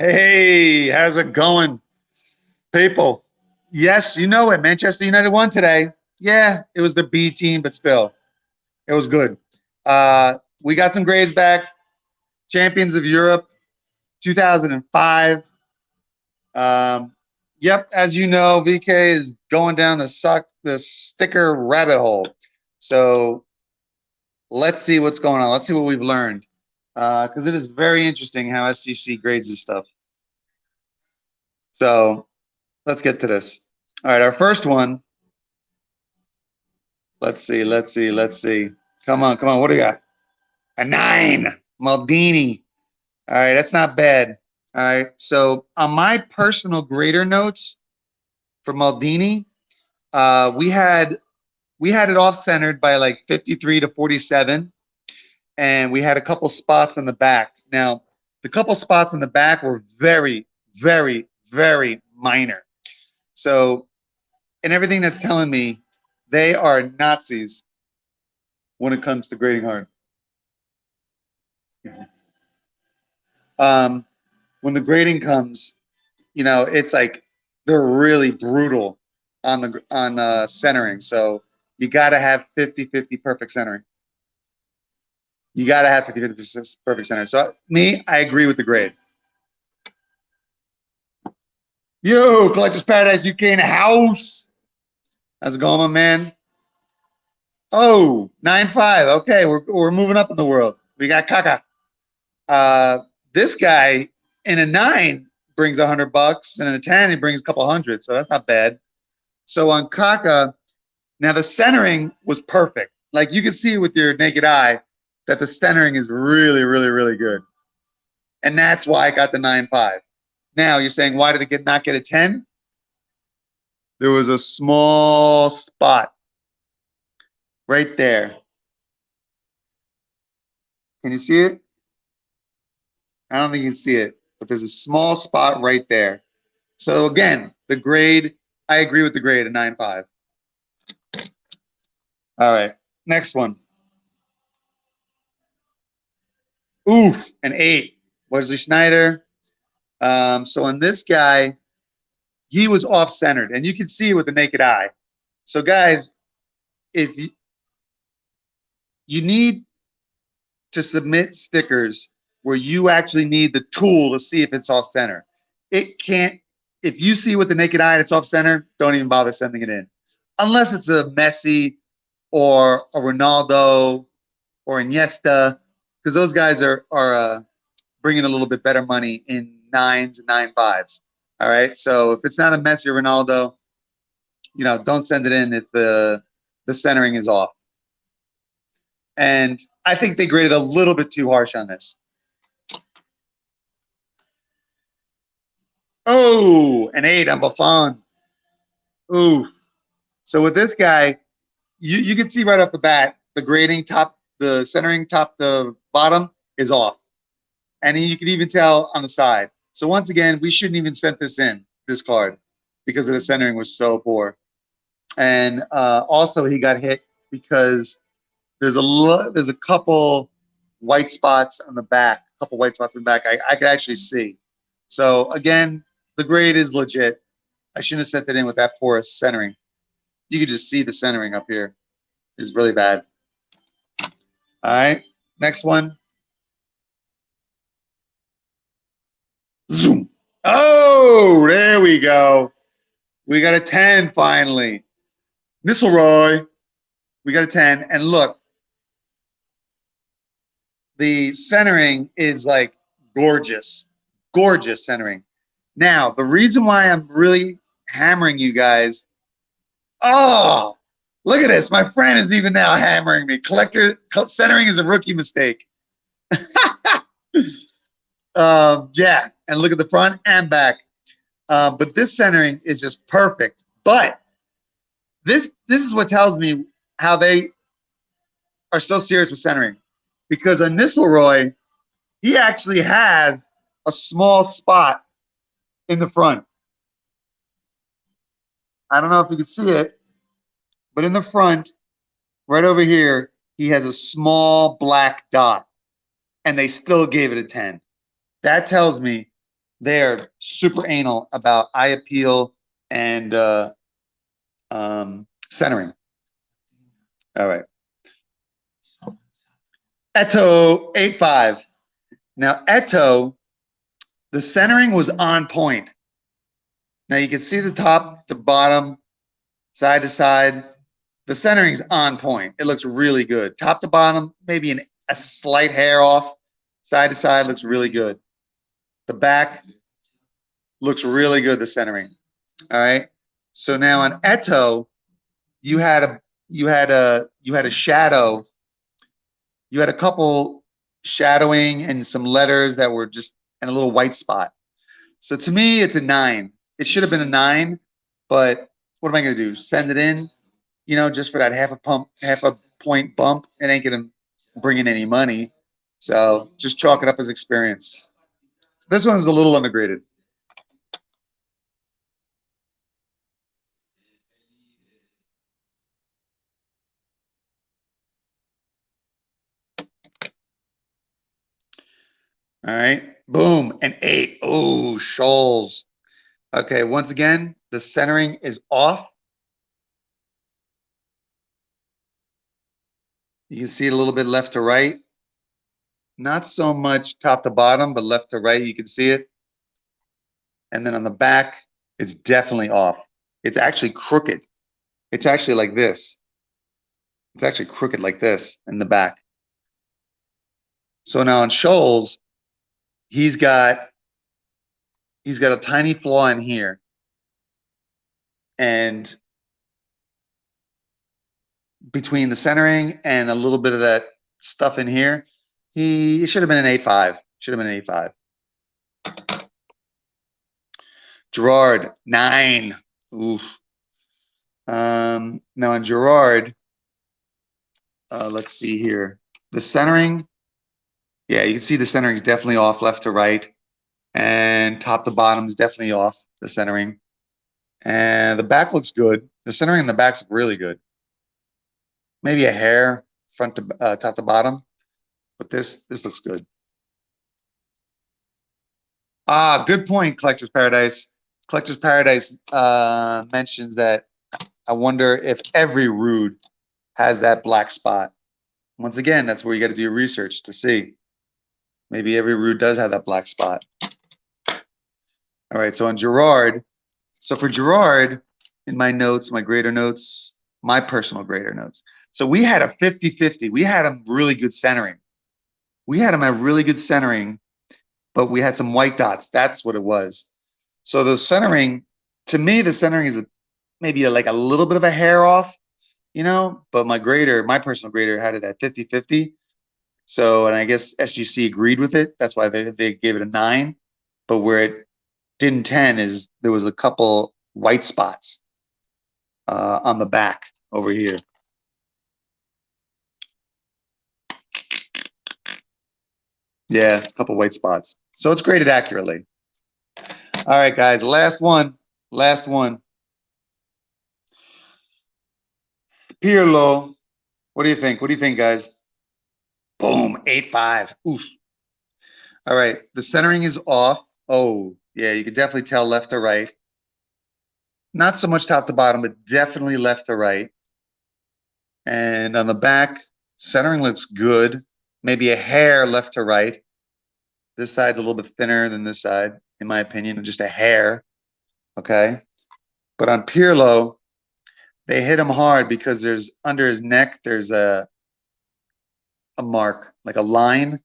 Hey, how's it going, people? Yes, you know it. Manchester United won today. Yeah, it was the B team, but still, it was good. We got some grades back. Champions of Europe, 2005. Um, yep, as you know, VK is going down the sticker rabbit hole. So let's see what's going on. Let's see what we've learned, because it is very interesting how SCC grades this stuff. So let's get to this. All right, our first one. Let's see. Come on, come on. What do you got? A 9. Maldini. All right, that's not bad. All right. So on my personal grader notes for Maldini, we had it off centered by like 53 to 47, and we had a couple spots on the back. Now, the couple spots on the back were very, very, very minor. So, and everything that's telling me they are Nazis when it comes to grading hard. Um, when the grading comes, it's like they're really brutal on centering. So you got to have 50-50 perfect centering. You got to have 50-50 perfect centering. So me, I agree with the grade. Yo, Collector's Paradise UK in the house. How's it going, my man? Oh, 9.5. Okay, we're moving up in the world. We got Kaka. This guy in a 9 brings $100, and in a 10 he brings a couple hundred, so that's not bad. So on Kaka, now the centering was perfect. Like you can see with your naked eye that the centering is really, really, really good, and that's why I got the 9.5. Now you're saying why did it not get a 10? There was a small spot right there. Can you see it? I don't think you can see it, but there's a small spot right there. So again, the grade, I agree with the grade at 9.5. All right, next one. Oof, an 8. Wesley Schneider. So on this guy, he was off-centered, and you can see it with the naked eye. So guys, if you need to submit stickers where you actually need the tool to see if it's off-center. It can't, if you see with the naked eye and it's off-center, don't even bother sending it in. Unless it's a Messi or a Ronaldo or Iniesta, because those guys are bringing a little bit better money in 9s and 9.5s. All right, so if it's not a Messi or Ronaldo, don't send it in if the centering is off. And I think they graded a little bit too harsh on this. Oh, an 8 on Buffon. Ooh. So with this guy, you can see right off the bat, the grading the centering top to bottom is off. And you can even tell on the side. So once again, we shouldn't even send this card, because of the centering was so poor. And also he got hit because there's a couple white spots on the back, I could actually see. So again, the grade is legit. I shouldn't have sent it in with that poor centering. You could just see the centering up here. It's really bad. All right, next one. Zoom. Oh, there we go. We got a 10 finally. Nisselroy. We got a 10. And look, the centering is like gorgeous. Gorgeous centering. Now, the reason why I'm really hammering you guys. Oh, look at this. My friend is even now hammering me. Centering is a rookie mistake. Yeah, and look at the front and back. But this centering is just perfect. But this is what tells me how they are so serious with centering. Because on Nistelrooy, he actually has a small spot in the front. I don't know if you can see it, but in the front, right over here, he has a small black dot, and they still gave it a 10. That tells me they're super anal about eye appeal and centering. All right. Eto 8.5. Now, Eto, the centering was on point. Now, you can see the top to bottom, side to side. The centering's on point. It looks really good. Top to bottom, maybe a slight hair off. Side to side looks really good. The back looks really good, the centering. All right. So now on Eto, you had a shadow. You had a couple shadowing and some letters that were just in a little white spot. So to me, it's a 9. It should have been a 9, but what am I going to do? Send it in, just for that half a point bump? It ain't going to bring in any money. So just chalk it up as experience. This one's a little undergraded. All right. Boom. An 8. Oh, shoals. Okay. Once again, the centering is off. You can see it a little bit left to right. Not so much top to bottom, but left to right, you can see it. And then on the back, it's definitely off. It's actually crooked. It's actually like this. It's actually crooked like this in the back. So now on Shoals, he's got a tiny flaw in here. And between the centering and a little bit of that stuff in here, he should have been an 8.5. Should have been an 8.5. Gerard, 9. Oof. Now on Gerard, let's see here. The centering, yeah, you can see the centering is definitely off left to right. And top to bottom is definitely off, the centering. And the back looks good. The centering and the back's really good. Maybe a hair front to top to bottom, but this looks good. Ah, good point, Collector's Paradise. Collector's Paradise mentions that I wonder if every Rude has that black spot. Once again, that's where you got to do your research to see. Maybe every Rude does have that black spot. All right, so on Gerard, so for Gerard, in my notes, my grader notes, my personal grader notes. So we had a 50-50. We had him really good centering. We had him at really good centering, but we had some white dots. That's what it was. So the centering, to me, the centering is maybe like a little bit of a hair off, but my personal grader had it at 50-50. So, and I guess SGC agreed with it. That's why they gave it a 9. But where it didn't 10 is there was a couple white spots on the back over here. Yeah, a couple white spots. So it's graded accurately. All right, guys, last one. Last one. Pirlo. What do you think? What do you think, guys? Boom, 8.5. Oof. All right, the centering is off. Oh, yeah, you can definitely tell left to right. Not so much top to bottom, but definitely left to right. And on the back, centering looks good. Maybe a hair left to right. This side's a little bit thinner than this side, in my opinion, just a hair. Okay. But on Pirlo, they hit him hard because there's under his neck, there's a mark, like a line.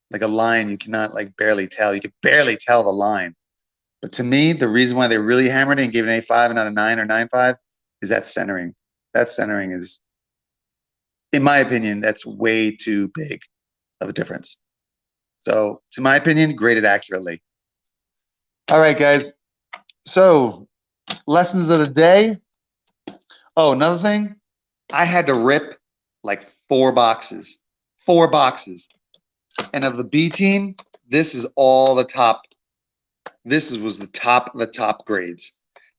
Like a line you cannot like barely tell. You can barely tell the line. But to me, the reason why they really hammered it and gave it an 8.5 and not a 9 or 9.5 is that centering. That centering is, in my opinion, that's way too big of a difference. So, to my opinion, graded accurately. All right, guys. So, lessons of the day. Oh, another thing. I had to rip like 4 boxes. 4 boxes. And of the B team, this is all the top. This was the top of the top grades.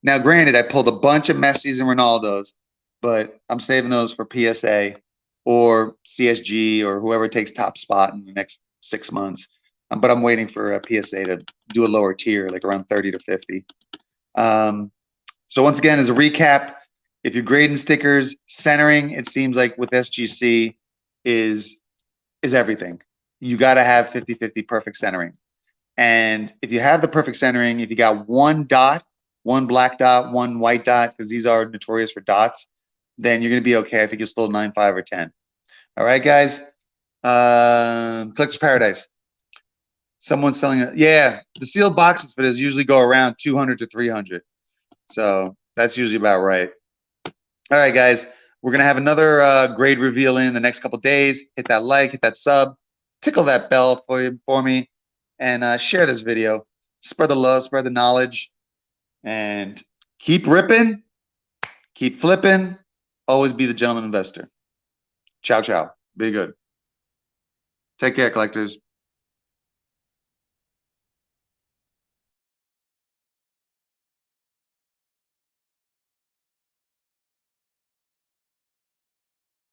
Now, granted, I pulled a bunch of Messis and Ronaldos, but I'm saving those for PSA or CSG or whoever takes top spot in the next 6 months. but I'm waiting for a PSA to do a lower tier, like around 30 to 50. So once again, as a recap, if you're grading stickers, centering, it seems like with SGC is everything. You got to have 50-50 perfect centering. And if you have the perfect centering, if you got one dot, one black dot, one white dot, because these are notorious for dots, then you're going to be okay. I think you're still 9, 5, or 10. All right, guys. Collector's Paradise. Someone's selling it. Yeah, the sealed boxes for this usually go around 200 to 300. So that's usually about right. All right, guys. We're going to have another grade reveal in the next couple days. Hit that like, hit that sub, tickle that bell for me, and share this video. Spread the love, spread the knowledge, and keep ripping, keep flipping. Always be the gentleman investor. Ciao, ciao. Be good. Take care, collectors.